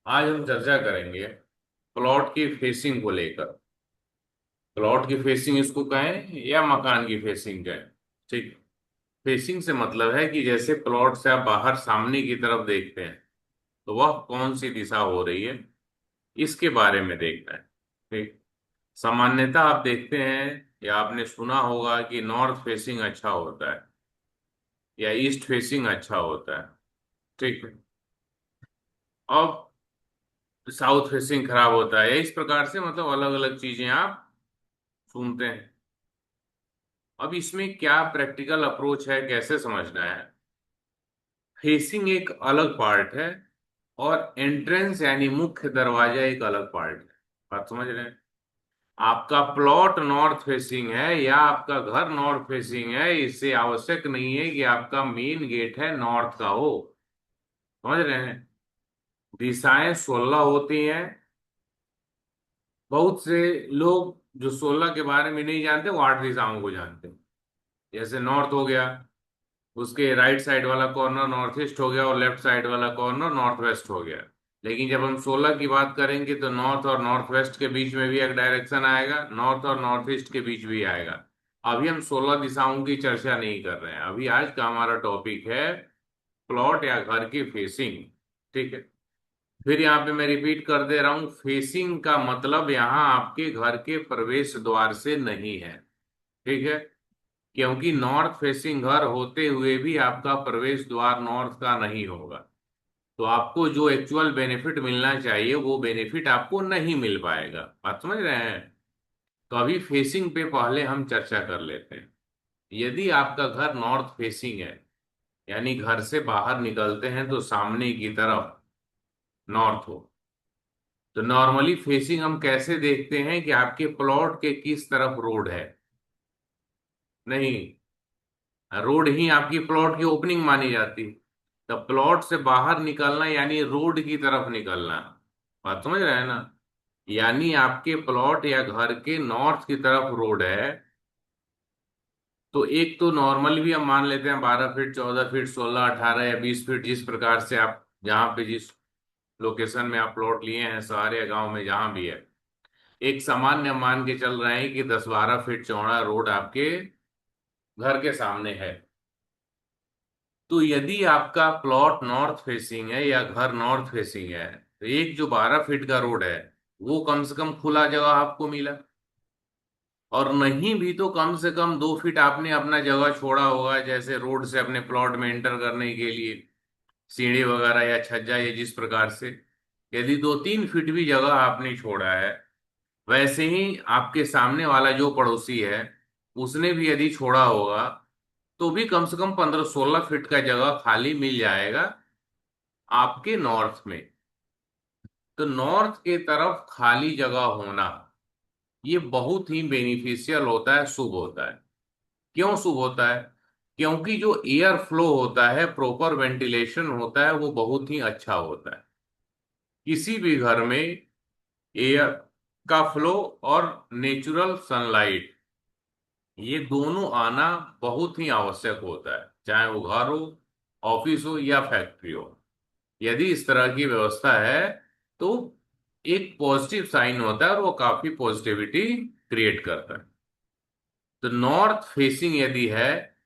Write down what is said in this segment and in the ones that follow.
आज हम चर्चा करेंगे प्लॉट की फेसिंग को लेकर। प्लॉट की फेसिंग इसको कहें या मकान की फेसिंग कहें। ठीक। फेसिंग से मतलब है कि जैसे प्लॉट से आप बाहर सामने की तरफ देखते हैं तो वह कौन सी दिशा हो रही है, इसके बारे में देखना है। ठीक। सामान्यतः आप देखते हैं या आपने सुना होगा कि नॉर्थ फेसिंग अच्छा होता है या ईस्ट फेसिंग अच्छा होता है। ठीक है। अब साउथ फेसिंग खराब होता है, इस प्रकार से मतलब अलग अलग चीजें आप सुनते हैं। अब इसमें क्या प्रैक्टिकल अप्रोच है, कैसे समझना है। फेसिंग एक अलग पार्ट है और एंट्रेंस यानी मुख्य दरवाजा एक अलग पार्ट है। बात समझ रहे हैं। आपका प्लॉट नॉर्थ फेसिंग है या आपका घर नॉर्थ फेसिंग है, इससे आवश्यक नहीं है कि आपका मेन गेट है नॉर्थ का हो। समझ रहे हैं। दिशाएं 16 होती हैं। बहुत से लोग जो 16 के बारे में नहीं जानते वो 8 दिशाओं को जानते हैं। जैसे नॉर्थ हो गया, उसके राइट साइड वाला कॉर्नर नॉर्थ ईस्ट हो गया और लेफ्ट साइड वाला कॉर्नर नॉर्थ वेस्ट हो गया। लेकिन जब हम 16 की बात करेंगे तो नॉर्थ और नॉर्थ वेस्ट के बीच में भी एक डायरेक्शन आएगा, नॉर्थ और नॉर्थ ईस्ट के बीच भी आएगा। अभी हम 16 दिशाओं की चर्चा नहीं कर रहे हैं, अभी आज का हमारा टॉपिक है प्लॉट या घर की फेसिंग। ठीक है। फिर यहाँ पे मैं रिपीट कर दे रहा हूँ, फेसिंग का मतलब यहाँ आपके घर के प्रवेश द्वार से नहीं है। ठीक है। क्योंकि नॉर्थ फेसिंग घर होते हुए भी आपका प्रवेश द्वार नॉर्थ का नहीं होगा, तो आपको जो एक्चुअल बेनिफिट मिलना चाहिए वो बेनिफिट आपको नहीं मिल पाएगा। बात समझ रहे हैं। तो अभी फेसिंग पे पहले हम चर्चा कर लेते हैं। यदि आपका घर नॉर्थ फेसिंग है, यानी घर से बाहर निकलते हैं तो सामने की तरफ नॉर्थ हो, तो नॉर्मली फेसिंग हम कैसे देखते हैं कि आपके प्लॉट के किस तरफ रोड है। नहीं, रोड ही आपकी प्लॉट की ओपनिंग मानी जाती। तो प्लॉट से बाहर निकलना यानी रोड की तरफ निकलना। बात समझ रहे हैं ना। यानी आपके प्लॉट या घर के नॉर्थ की तरफ रोड है, तो एक तो नॉर्मल भी हम मान लेते हैं 12 फीट, 14 फीट, 16, 18 या 20 फीट, जिस प्रकार से आप जहाँ पे जिस लोकेशन में आप प्लॉट लिए हैं, शहर या गांव में जहां भी है, एक सामान्य मान के चल रहे हैं कि 10-12 फीट चौड़ा रोड आपके घर के सामने है। तो यदि आपका प्लॉट नॉर्थ फेसिंग है या घर नॉर्थ फेसिंग है, तो एक जो 12 फीट का रोड है वो कम से कम खुला जगह आपको मिला। और नहीं भी तो कम से कम 2 फीट आपने अपना जगह छोड़ा होगा, जैसे रोड से अपने प्लॉट में एंटर करने के लिए सीढ़ी वगैरह या छज्जा या जिस प्रकार से। यदि 2-3 फीट भी जगह आपने छोड़ा है, वैसे ही आपके सामने वाला जो पड़ोसी है उसने भी यदि छोड़ा होगा, तो भी कम से कम 15-16 फीट का जगह खाली मिल जाएगा आपके नॉर्थ में। तो नॉर्थ के तरफ खाली जगह होना ये बहुत ही बेनिफिशियल होता है, शुभ होता है। क्यों शुभ होता है? क्योंकि जो एयर फ्लो होता है, प्रॉपर वेंटिलेशन होता है, वो बहुत ही अच्छा होता है। किसी भी घर में एयर का फ्लो और नेचुरल सनलाइट, ये दोनों आना बहुत ही आवश्यक होता है, चाहे वो घर हो, ऑफिस हो या फैक्ट्री हो। यदि इस तरह की व्यवस्था है तो एक पॉजिटिव साइन होता है और वो काफी पॉजिटिविटी क्रिएट करता है। तो नॉर्थ फेसिंग यदि है,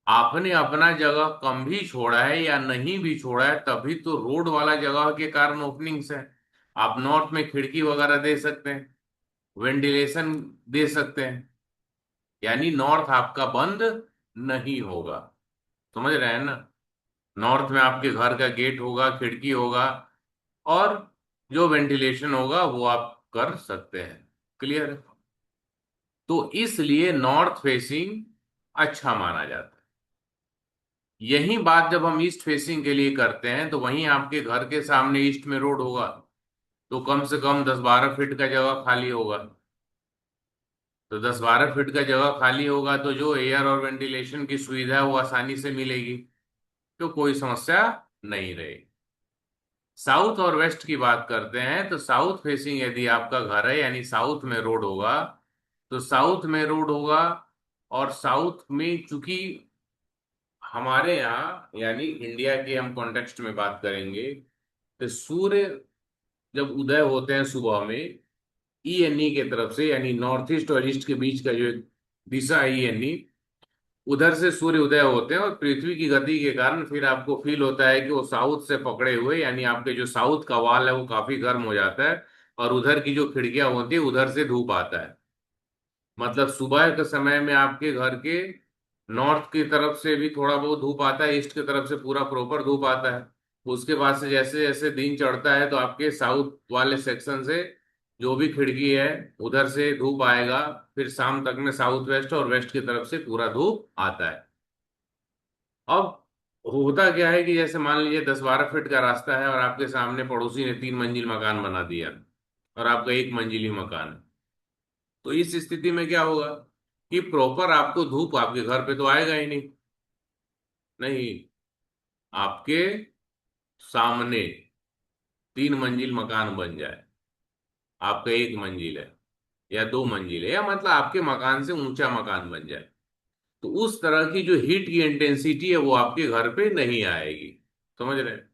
आपने अपना जगह कम भी छोड़ा है या नहीं भी छोड़ा है, तभी तो रोड वाला जगह के कारण ओपनिंग्स है। आप नॉर्थ में खिड़की वगैरह दे सकते हैं, वेंटिलेशन दे सकते हैं, यानी नॉर्थ आपका बंद नहीं होगा। समझ रहे हैं ना। नॉर्थ में आपके घर का गेट होगा, खिड़की होगा, और जो वेंटिलेशन होगा वो आप कर सकते हैं। क्लियर है। तो इसलिए नॉर्थ फेसिंग अच्छा माना जाता है। यही बात जब हम ईस्ट फेसिंग के लिए करते हैं तो वहीं आपके घर के सामने ईस्ट में रोड होगा, तो कम से कम 10-12 फीट का जगह खाली होगा। तो 10-12 फीट का जगह खाली होगा तो जो एयर और वेंटिलेशन की सुविधा है वो आसानी से मिलेगी, तो कोई समस्या नहीं रहेगी। साउथ और वेस्ट की बात करते हैं तो साउथ फेसिंग यदि आपका घर है यानी साउथ में रोड होगा, तो साउथ में रोड होगा। और साउथ में चूंकि हमारे यहाँ यानी इंडिया के हम कॉन्टेक्स्ट में बात करेंगे, तो सूर्य जब उदय होते हैं सुबह में ईएनई के तरफ से, यानी नॉर्थ ईस्ट और ईस्ट के बीच का जो एक दिशा है ईएनई, उधर से सूर्य उदय होते हैं, और पृथ्वी की गति के कारण फिर आपको फील होता है कि वो साउथ से पकड़े हुए, यानी आपके जो साउथ का वाल है वो काफी गर्म हो जाता है, और उधर की जो खिड़कियां होती है उधर से धूप आता है। मतलब सुबह के समय में आपके घर के नॉर्थ की तरफ से भी थोड़ा बहुत धूप आता है, ईस्ट की तरफ से पूरा प्रॉपर धूप आता है। उसके बाद से जैसे जैसे दिन चढ़ता है तो आपके साउथ वाले सेक्शन से जो भी खिड़की है उधर से धूप आएगा, फिर शाम तक में साउथ वेस्ट और वेस्ट की तरफ से पूरा धूप आता है। अब होता क्या है कि जैसे मान लीजिए 10-12 फीट का रास्ता है, और आपके सामने पड़ोसी ने 3 मंजिल मकान बना दिया, और आपका 1 मंजिली मकान है। तो इस स्थिति में क्या होगा कि प्रॉपर आपको धूप आपके घर पे तो आएगा ही नहीं। नहीं, आपके सामने 3 मंजिल मकान बन जाए, आपका 1 मंजिल है या 2 मंजिल है, या मतलब आपके मकान से ऊंचा मकान बन जाए, तो उस तरह की जो हीट की इंटेंसिटी है वो आपके घर पे नहीं आएगी। समझ रहे हैं?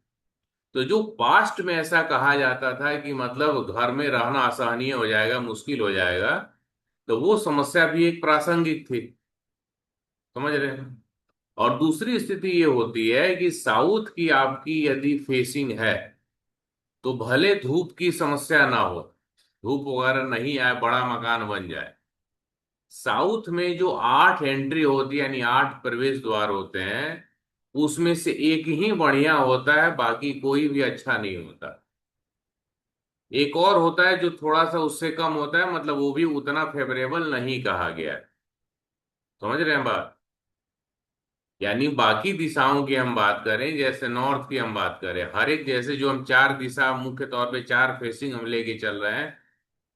तो जो पास्ट में ऐसा कहा जाता था कि मतलब घर में रहना असहनीय हो जाएगा, मुश्किल हो जाएगा, तो वो समस्या भी एक प्रासंगिक थी। समझ रहे हैं? और दूसरी स्थिति ये होती है कि साउथ की आपकी यदि फेसिंग है तो भले धूप की समस्या ना हो, धूप वगैरह नहीं आए, बड़ा मकान बन जाए, साउथ में जो 8 एंट्री होती है, यानी 8 प्रवेश द्वार होते हैं, उसमें से एक ही बढ़िया होता है, बाकी कोई भी अच्छा नहीं होता। एक और होता है जो थोड़ा सा उससे कम होता है, मतलब वो भी उतना फेवरेबल नहीं कहा गया है। समझ रहे हैं बात? यानी बाकी दिशाओं की हम बात करें, जैसे नॉर्थ की हम बात करें, हर एक जैसे जो हम 4 दिशा मुख्य तौर पे 4 फेसिंग हम लेके चल रहे हैं,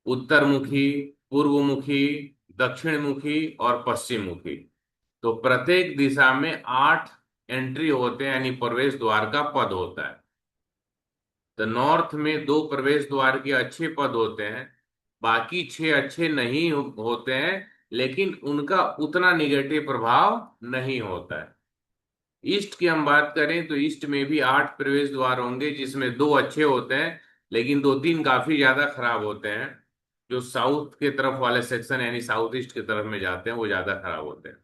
उत्तर मुखी, पूर्व मुखी, दक्षिण मुखी और पश्चिम मुखी, तो प्रत्येक दिशा में 8 एंट्री होते हैं, यानी प्रवेश द्वार का पद होता है। तो नॉर्थ में 2 प्रवेश द्वार के अच्छे पद होते हैं, बाकी 6 अच्छे नहीं होते हैं, लेकिन उनका उतना निगेटिव प्रभाव नहीं होता है। ईस्ट की हम बात करें तो ईस्ट में भी 8 प्रवेश द्वार होंगे, जिसमें 2 अच्छे होते हैं, लेकिन 2-3 काफी ज्यादा खराब होते हैं। जो साउथ के तरफ वाले सेक्शन यानी साउथ ईस्ट की तरफ में जाते हैं वो ज्यादा खराब होते हैं।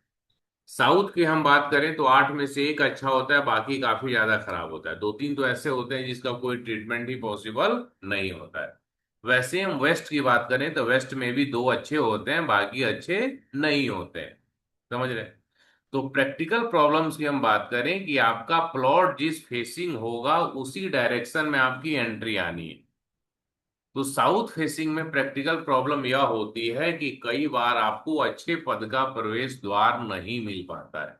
साउथ की हम बात करें तो 8 में से 1 अच्छा होता है, बाकी काफी ज्यादा खराब होता है। 2-3 तो ऐसे होते हैं जिसका कोई ट्रीटमेंट ही पॉसिबल नहीं होता है। वैसे हम वेस्ट की बात करें तो वेस्ट में भी 2 अच्छे होते हैं, बाकी अच्छे नहीं होते हैं। समझ रहे हैं? तो प्रैक्टिकल प्रॉब्लम्स की हम बात करें कि आपका प्लॉट जिस फेसिंग होगा उसी डायरेक्शन में आपकी एंट्री आनी है। तो साउथ फेसिंग में प्रैक्टिकल प्रॉब्लम यह होती है कि कई बार आपको अच्छे पद का प्रवेश द्वार नहीं मिल पाता है।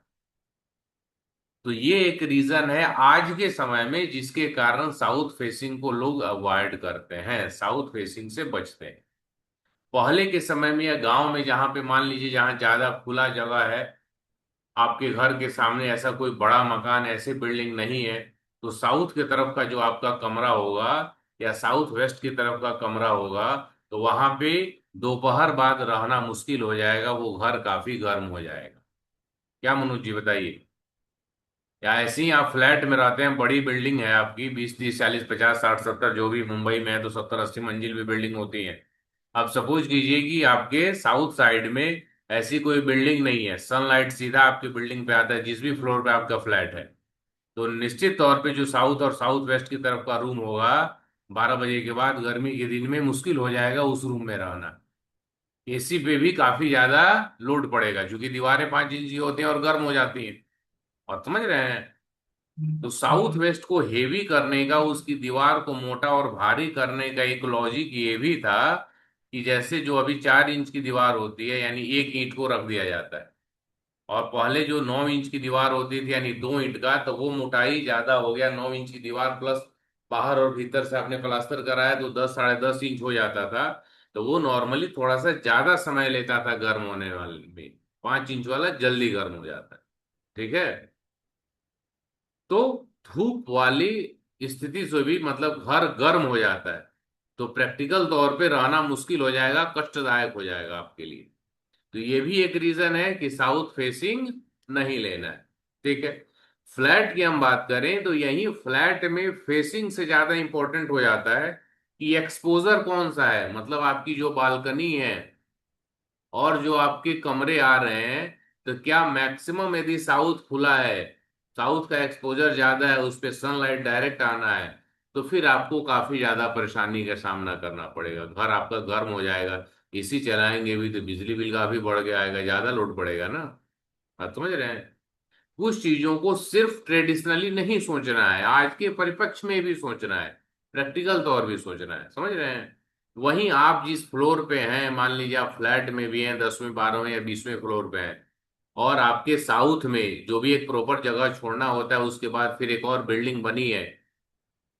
तो ये एक रीजन है आज के समय में जिसके कारण साउथ फेसिंग को लोग अवॉइड करते हैं, साउथ फेसिंग से बचते हैं। पहले के समय में या गांव में जहां पे मान लीजिए जहां ज्यादा खुला जगह है, आपके घर के सामने ऐसा कोई बड़ा मकान, ऐसे बिल्डिंग नहीं है, तो साउथ की तरफ का जो आपका कमरा होगा या साउथ वेस्ट की तरफ का कमरा होगा, तो वहां पे दोपहर बाद रहना मुश्किल हो जाएगा, वो घर काफी गर्म हो जाएगा। क्या मनोज जी बताइए? या ऐसे ही आप फ्लैट में रहते हैं, बड़ी बिल्डिंग है आपकी, 20, 30, 40, 50, 60, 70, जो भी मुंबई में है तो 70-80 मंजिल भी बिल्डिंग होती है। अब सपोज कीजिए कि आपके साउथ साइड में ऐसी कोई बिल्डिंग नहीं है, सनलाइट सीधा आपकी बिल्डिंग पे आता है जिस भी फ्लोर पे आपका फ्लैट है, तो निश्चित तौर पे जो साउथ और साउथ वेस्ट की तरफ का रूम होगा, 12 बजे के बाद गर्मी के दिन में मुश्किल हो जाएगा उस रूम में रहना। एसी पे भी काफी ज्यादा लोड पड़ेगा, क्योंकि दीवारें 5 इंच की होती हैं और गर्म हो जाती हैं। और समझ रहे हैं? तो साउथ वेस्ट को हेवी करने का, उसकी दीवार को मोटा और भारी करने का एक लॉजिक ये भी था कि जैसे जो अभी 4 इंच की दीवार होती है, यानी एक ईंट को रख दिया जाता है, और पहले जो 9 इंच की दीवार होती थी यानी 2 ईंट का, तो वो मोटाई ज्यादा हो गया, 9 इंच की दीवार प्लस बाहर और भीतर से आपने प्लास्टर कराया तो 10-10.5 इंच हो जाता था। तो वो नॉर्मली थोड़ा सा ज्यादा समय लेता था गर्म होने वाले में, 5 इंच वाला जल्दी गर्म हो जाता है। ठीक है? तो धूप वाली स्थिति से भी मतलब घर गर्म हो जाता है, तो प्रैक्टिकल तौर पे रहना मुश्किल हो जाएगा, कष्टदायक हो जाएगा आपके लिए। तो ये भी एक रीजन है कि साउथ फेसिंग नहीं लेना है। ठीक है? फ्लैट की हम बात करें तो यही फ्लैट में फेसिंग से ज्यादा इंपॉर्टेंट हो जाता है कि एक्सपोजर कौन सा है, मतलब आपकी जो बालकनी है और जो आपके कमरे आ रहे हैं, तो क्या मैक्सिमम यदि साउथ खुला है, साउथ का एक्सपोजर ज्यादा है, उस पे सनलाइट डायरेक्ट आना है, तो फिर आपको काफी ज्यादा परेशानी का सामना करना पड़ेगा, घर आपका गर्म हो जाएगा। एसी चलाएंगे भी तो बिजली बिल काफी बढ़ के आएगा, ज्यादा लोड पड़ेगा ना। आप समझ रहे हैं? कुछ चीजों को सिर्फ ट्रेडिशनली नहीं सोचना है, आज के परिप्रेक्ष्य में भी सोचना है, प्रैक्टिकल तौर भी सोचना है, समझ रहे हैं? वहीं आप जिस फ्लोर पे हैं, मान लीजिए आप फ्लैट में भी हैं, 10वें 12वें या 20वें फ्लोर पे हैं, और आपके साउथ में जो भी एक प्रॉपर जगह छोड़ना होता है, उसके बाद फिर एक और बिल्डिंग बनी है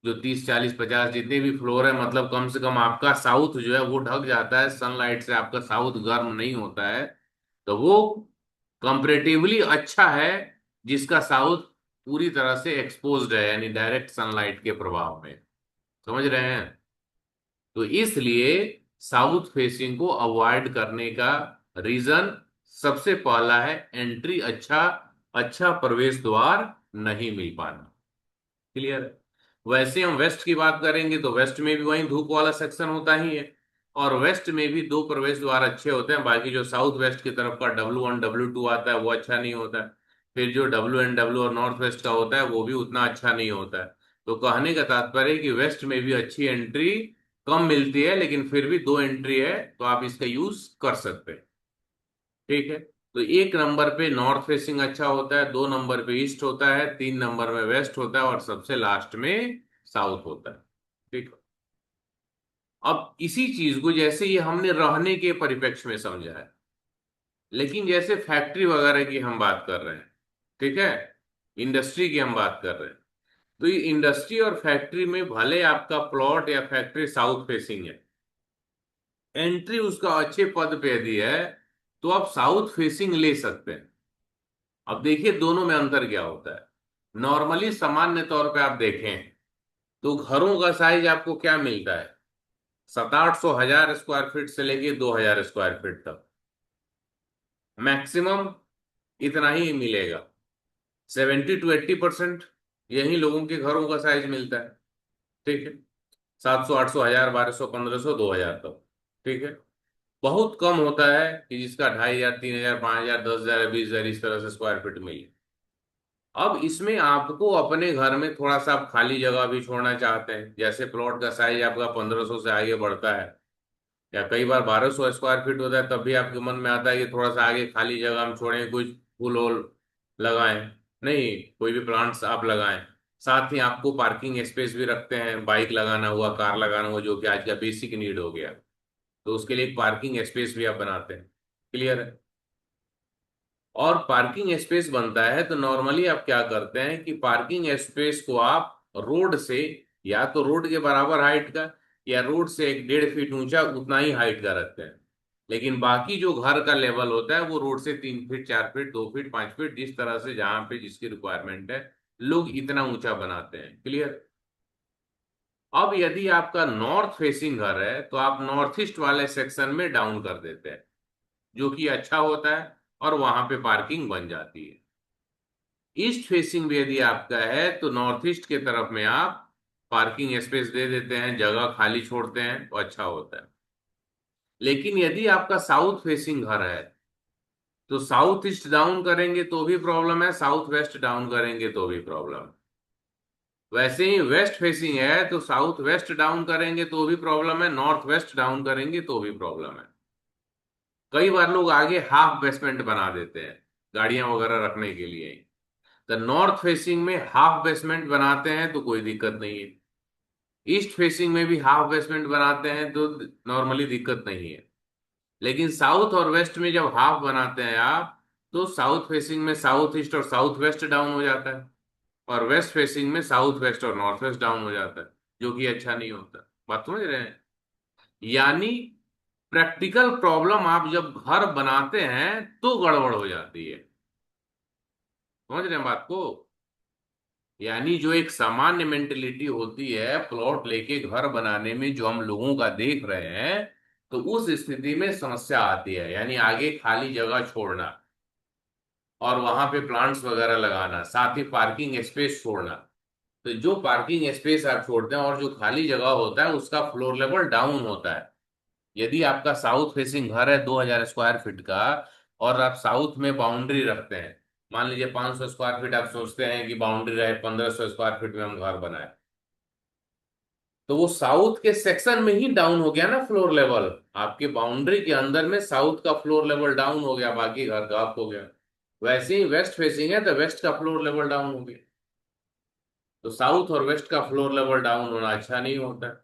जो 30 40 50 जितने भी फ्लोर है, मतलब कम से कम आपका साउथ जो है वो ढक जाता है सनलाइट से, आपका साउथ गर्म नहीं होता है, तो वो कंपैरेटिवली अच्छा है जिसका साउथ पूरी तरह से एक्सपोज्ड है, यानी डायरेक्ट सनलाइट के प्रभाव में। समझ रहे हैं? तो इसलिए साउथ फेसिंग को अवॉइड करने का रीजन सबसे पहला है एंट्री, अच्छा अच्छा प्रवेश द्वार नहीं मिल पाना। क्लियर है? वैसे हम वेस्ट की बात करेंगे तो वेस्ट में भी वही धूप वाला सेक्शन होता ही है, और वेस्ट में भी दो प्रवेश द्वार अच्छे होते हैं, बाकी जो साउथ वेस्ट की तरफ का W1 W2 आता है वो अच्छा नहीं होता है। फिर जो WN W और नॉर्थ वेस्ट का होता है वो भी उतना अच्छा नहीं होता है। तो कहने का तात्पर्य है कि वेस्ट में भी अच्छी एंट्री कम मिलती है, लेकिन फिर भी दो एंट्री है तो आप इसका यूज कर सकते हैं। ठीक है? तो एक नंबर पे नॉर्थ फेसिंग अच्छा होता है, दो नंबर पे ईस्ट होता है, तीन नंबर में वेस्ट होता है, और सबसे लास्ट में साउथ होता है। ठीक है? अब इसी चीज को जैसे ये हमने रहने के परिप्रेक्ष्य में समझा है, लेकिन जैसे फैक्ट्री वगैरह की हम बात कर रहे हैं, ठीक है, इंडस्ट्री की हम बात कर रहे हैं, तो ये इंडस्ट्री और फैक्ट्री में भले आपका प्लॉट या फैक्ट्री साउथ फेसिंग है, एंट्री उसका अच्छे पद पे यदि है, तो आप साउथ फेसिंग ले सकते हैं। अब देखिए दोनों में अंतर क्या होता है। नॉर्मली सामान्य तौर पे आप देखें तो घरों का साइज आपको क्या मिलता है, 700 800 1000 स्क्वायर फीट से लेके 2000 स्क्वायर फीट तक, मैक्सिमम इतना ही मिलेगा। 70 to 80% यही लोगों के घरों का साइज मिलता है। ठीक है? 700 800 1000 1200 1500 2000 तक। ठीक है? बहुत कम होता है कि जिसका 2500 3000 5000 10,000 20,000 इस तरह से स्क्वायर फीट मिले। अब इसमें आपको अपने घर में थोड़ा सा आप खाली जगह भी छोड़ना चाहते हैं, जैसे प्लॉट का साइज आपका 1500 से आगे बढ़ता है, या कई बार 1200 स्क्वायर फीट होता है, तब भी आपके मन में आता है कि थोड़ा सा आगे खाली जगह हम छोड़ें, कुछ फूल वूल लगाएं, नहीं कोई भी प्लांट्स आप लगाएं। साथ ही आपको पार्किंग स्पेस भी रखते हैं, बाइक लगाना हुआ, कार लगाना हुआ, जो कि आज का बेसिक नीड हो गया, तो उसके लिए एक पार्किंग स्पेस भी आप बनाते हैं। क्लियर है? और पार्किंग स्पेस बनता है तो नॉर्मली आप क्या करते हैं कि पार्किंग स्पेस को आप रोड से, या तो रोड के बराबर हाइट का, या रोड से 1 1.5 फीट ऊंचा उतना ही हाइट का रखते हैं। लेकिन बाकी जो घर का लेवल होता है वो रोड से 3 फीट 4 फीट 2 फीट 5 फीट, जिस तरह से जहां पे जिसकी रिक्वायरमेंट है, लोग इतना ऊंचा बनाते हैं। क्लियर? अब यदि आपका नॉर्थ फेसिंग घर है तो आप नॉर्थ ईस्ट वाले सेक्शन में डाउन कर देते हैं, जो कि अच्छा होता है, और वहां पे पार्किंग बन जाती है। ईस्ट फेसिंग भी यदि आपका है तो नॉर्थ ईस्ट के तरफ में आप पार्किंग स्पेस दे देते हैं, जगह खाली छोड़ते हैं, तो अच्छा होता है। लेकिन यदि आपका साउथ फेसिंग घर है तो साउथ ईस्ट डाउन करेंगे तो भी प्रॉब्लम है, साउथ वेस्ट डाउन करेंगे तो भी प्रॉब्लम है। वैसे ही वेस्ट फेसिंग है तो साउथ वेस्ट डाउन करेंगे तो भी प्रॉब्लम है, नॉर्थ वेस्ट डाउन करेंगे तो भी प्रॉब्लम है। कई बार लोग आगे हाफ बेसमेंट बना देते हैं गाड़ियां वगैरह रखने के लिए, तो नॉर्थ फेसिंग में हाफ बेसमेंट बनाते हैं तो कोई दिक्कत नहीं है, ईस्ट फेसिंग में भी हाफ बेसमेंट बनाते हैं तो नॉर्मली दिक्कत नहीं है। लेकिन साउथ और वेस्ट में जब हाफ बनाते हैं आप, तो साउथ फेसिंग में साउथ ईस्ट और साउथ वेस्ट डाउन हो जाता है, और वेस्ट फेसिंग में साउथ वेस्ट और नॉर्थ वेस्ट डाउन हो जाता है, जो कि अच्छा नहीं होता। बात समझ रहे हैं? यानी प्रैक्टिकल प्रॉब्लम आप जब घर बनाते हैं तो गड़बड़ हो जाती है। समझ रहे हैं बात को? यानी जो एक सामान्य मेंटेलिटी होती है प्लॉट लेके घर बनाने में, जो हम लोगों का देख रहे हैं, तो उस स्थिति में समस्या आती है, यानी आगे खाली जगह छोड़ना और वहां पे प्लांट्स वगैरह लगाना, साथ ही पार्किंग स्पेस छोड़ना, तो जो पार्किंग स्पेस आप छोड़ते हैं और जो खाली जगह होता है उसका फ्लोर लेवल डाउन होता है। यदि आपका साउथ फेसिंग घर है 2000 स्क्वायर फीट का, और आप साउथ में बाउंड्री रखते हैं, मान लीजिए 500 स्क्वायर फीट, आप सोचते हैं कि बाउंड्री रहे, 1500 स्क्वायर फीट में हम घर बनाए, तो वो साउथ के सेक्शन में ही डाउन हो गया ना फ्लोर लेवल। आपके बाउंड्री के अंदर में साउथ का फ्लोर लेवल डाउन हो गया, बाकी घर का अप हो गया। वैसे ही वेस्ट फेसिंग है तो वेस्ट का फ्लोर लेवल डाउन हो गया। तो साउथ और वेस्ट का फ्लोर लेवल डाउन होना अच्छा नहीं होता है।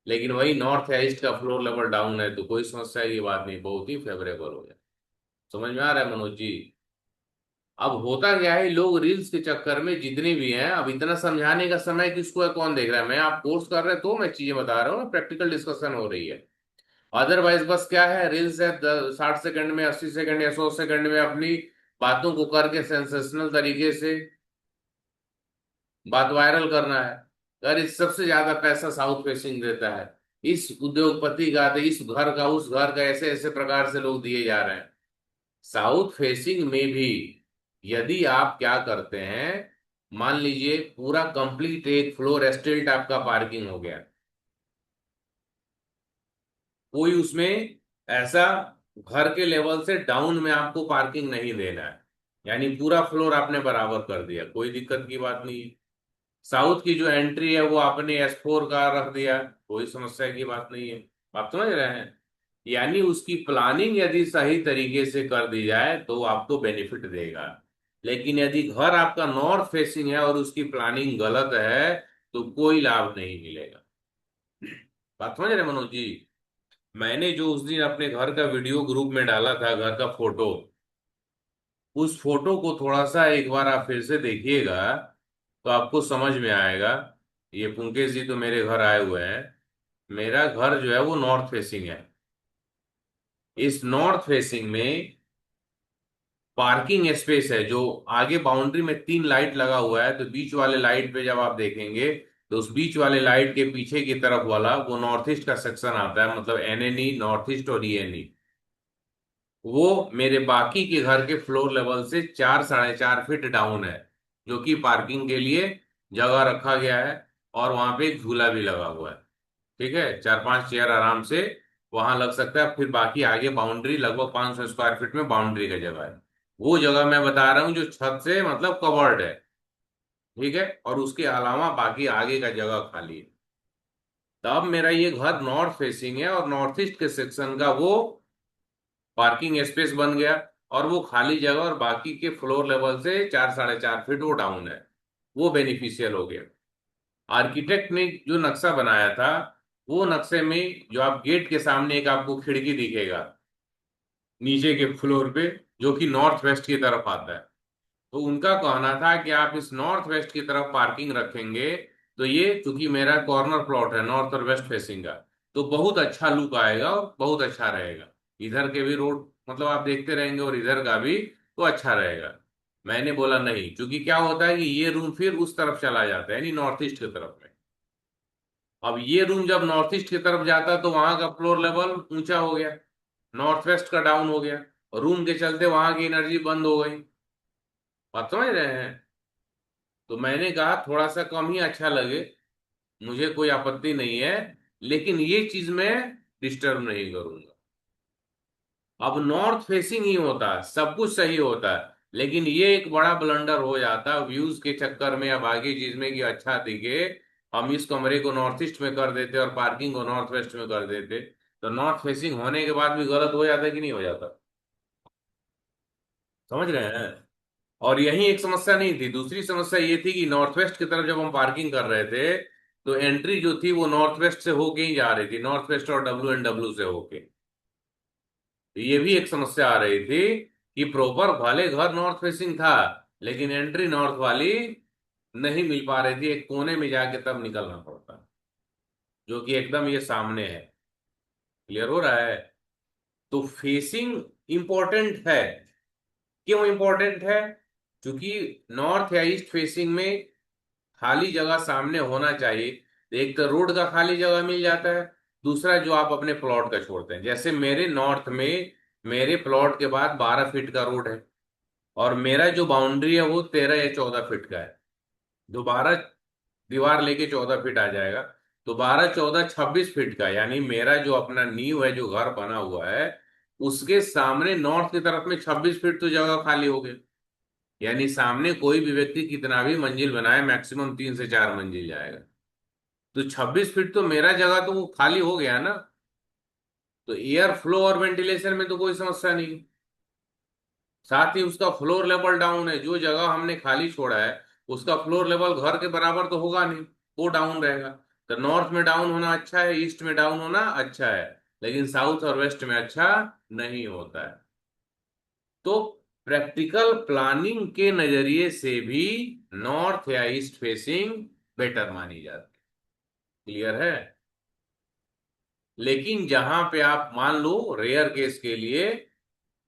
लेकिन वही नॉर्थ या ईस्ट का फ्लोर लेवल डाउन है तो कोई समस्या की बात नहीं, बहुत ही फेवरेबल हो जाए। समझ में आ रहा है मनोज जी? अब होता क्या है, लोग रील्स के चक्कर में जितने भी हैं, अब इतना समझाने का समय किसको है, कौन देख रहा है? मैं आप कोर्स कर रहे हैं तो मैं चीजें बता रहा हूँ ना, प्रैक्टिकल डिस्कशन हो रही है। अदरवाइज बस क्या है, रील्स है 60 सेकंड में, 80 सेकंड या 100 सेकंड में अपनी बातों को करके सेंसेशनल तरीके से बात वायरल करना है। अगर इस सबसे ज्यादा पैसा साउथ फेसिंग देता है, इस उद्योगपति का, तो इस घर का, उस घर का, ऐसे ऐसे प्रकार से लोग दिए जा रहे हैं। साउथ फेसिंग में भी यदि आप क्या करते हैं, मान लीजिए पूरा कंप्लीट एक फ्लोर एस्टेट आपका पार्किंग हो गया, कोई उसमें ऐसा घर के लेवल से डाउन में आपको पार्किंग नहीं देना है, यानी पूरा फ्लोर आपने बराबर कर दिया, कोई दिक्कत की बात नहीं है। साउथ की जो एंट्री है वो आपने S4 का रख दिया, कोई समस्या की बात नहीं है। आप समझ रहे हैं? यानी उसकी प्लानिंग यदि सही तरीके से कर दी जाए तो आपको बेनिफिट देगा। लेकिन यदि घर आपका नॉर्थ फेसिंग है और उसकी प्लानिंग गलत है तो कोई लाभ नहीं मिलेगा। बात समझ रहे हैं मनोज जी? मैंने जो उस दिन अपने घर का वीडियो ग्रुप में डाला था, घर का फोटो, उस फोटो को थोड़ा सा एक बार आप फिर से देखिएगा तो आपको समझ में आएगा। ये पुंकेश जी तो मेरे घर आए हुए हैं। मेरा घर जो है वो नॉर्थ फेसिंग है। इस नॉर्थ फेसिंग में पार्किंग स्पेस है, जो आगे बाउंड्री में 3 लाइट लगा हुआ है, तो बीच वाले लाइट पे जब आप देखेंगे तो उस बीच वाले लाइट के पीछे की तरफ वाला वो नॉर्थ ईस्ट का सेक्शन आता है, मतलब NNE नॉर्थ ईस्ट और ENE। वो मेरे बाकी के घर के फ्लोर लेवल से 4 साढ़े 4 फीट डाउन है, जो कि पार्किंग के लिए जगह रखा गया है। और वहां पे एक झूला भी लगा हुआ है। ठीक है, 4 5 चेयर आराम से वहां लग सकता है। फिर बाकी आगे बाउंड्री लगभग 500 स्क्वायर फीट में बाउंड्री का जगह है। वो जगह मैं बता रहा हूँ जो छत से मतलब कवर्ड है। ठीक है, और उसके अलावा बाकी आगे का जगह खाली है। तब मेरा ये घर नॉर्थ फेसिंग है और नॉर्थ ईस्ट के सेक्शन का वो पार्किंग स्पेस बन गया। और वो खाली जगह और बाकी के फ्लोर लेवल से 4 साढ़े 4 फीट वो डाउन है। वो बेनिफिशियल हो गया। आर्किटेक्ट ने जो नक्शा बनाया था, वो नक्शे में जो आप गेट के सामने एक आपको खिड़की दिखेगा नीचे के फ्लोर पे, जो कि नॉर्थ वेस्ट की तरफ आता है, तो उनका कहना था कि आप इस नॉर्थ वेस्ट की तरफ पार्किंग रखेंगे तो ये, चूंकि मेरा कॉर्नर प्लॉट है नॉर्थ और वेस्ट फेसिंग का, तो बहुत अच्छा लुक आएगा और बहुत अच्छा रहेगा। इधर के भी रोड मतलब आप देखते रहेंगे और इधर का भी, तो अच्छा रहेगा। मैंने बोला नहीं, क्योंकि क्या होता है कि ये रूम फिर उस तरफ चला जाता है, यानी नॉर्थ ईस्ट की तरफ में। अब ये रूम जब नॉर्थ ईस्ट की तरफ जाता तो वहां का फ्लोर लेवल ऊंचा हो गया, नॉर्थ वेस्ट का डाउन हो गया, और रूम के चलते वहां की एनर्जी बंद हो गई। बात समझ रहे हैं? तो मैंने कहा थोड़ा सा कम ही अच्छा लगे, मुझे कोई आपत्ति नहीं है, लेकिन ये चीज मैं डिस्टर्ब नहीं करूंगा। अब नॉर्थ फेसिंग ही होता है, सब कुछ सही होता है, लेकिन ये एक बड़ा ब्लंडर हो जाता है व्यूज के चक्कर में या बाकी चीज में कि अच्छा दिखे, हम इस कमरे को नॉर्थ ईस्ट में कर देते और पार्किंग को नॉर्थ वेस्ट में कर देते, तो नॉर्थ फेसिंग होने के बाद भी गलत हो जाता है कि नहीं हो जाता? समझ रहे हैं? और यही एक समस्या नहीं थी, दूसरी समस्या ये थी कि नॉर्थ वेस्ट की तरफ जब हम पार्किंग कर रहे थे तो एंट्री जो थी वो नॉर्थ वेस्ट से होके ही जा रही थी, नॉर्थ वेस्ट और WNW से होके। तो ये भी एक समस्या आ रही थी कि प्रॉपर भले घर नॉर्थ फेसिंग था, लेकिन एंट्री नॉर्थ वाली नहीं मिल पा रही थी, एक कोने में जाके तब निकलना पड़ता, जो कि एकदम ये सामने है। क्लियर हो रहा है? तो फेसिंग इंपॉर्टेंट है। क्यों इंपॉर्टेंट है? क्योंकि नॉर्थ या ईस्ट फेसिंग में खाली जगह सामने होना चाहिए। एक तो रोड का खाली जगह मिल जाता है, दूसरा जो आप अपने प्लॉट का छोड़ते हैं, जैसे मेरे नॉर्थ में मेरे प्लॉट के बाद 12 फीट का रोड है, और मेरा जो बाउंड्री है वो 13 या 14 फीट का है। दोबारा दीवार लेके 14 फीट आ जाएगा। तो 12, 14, 26 फीट का, यानी मेरा जो अपना नींव है, जो घर बना हुआ है, उसके सामने नॉर्थ की तरफ में 26 फीट तो जगह खाली हो गई। यानी सामने कोई भी व्यक्ति कितना भी मंजिल बनाए, मैक्सिमम 3 से 4 मंजिल जाएगा। तो 26 फीट तो मेरा जगह तो वो खाली हो गया ना। तो एयर फ्लो और वेंटिलेशन में तो कोई समस्या नहीं। साथ ही उसका फ्लोर लेवल डाउन है, जो जगह हमने खाली छोड़ा है उसका फ्लोर लेवल घर के बराबर तो होगा नहीं, वो डाउन रहेगा। तो नॉर्थ में डाउन होना अच्छा है, ईस्ट में डाउन होना अच्छा है, लेकिन साउथ और वेस्ट में अच्छा नहीं होता है। तो प्रैक्टिकल प्लानिंग के नजरिए से भी नॉर्थ या ईस्ट फेसिंग बेटर मानी जाती है। क्लियर है? लेकिन जहां पे आप मान लो, रेयर केस के लिए,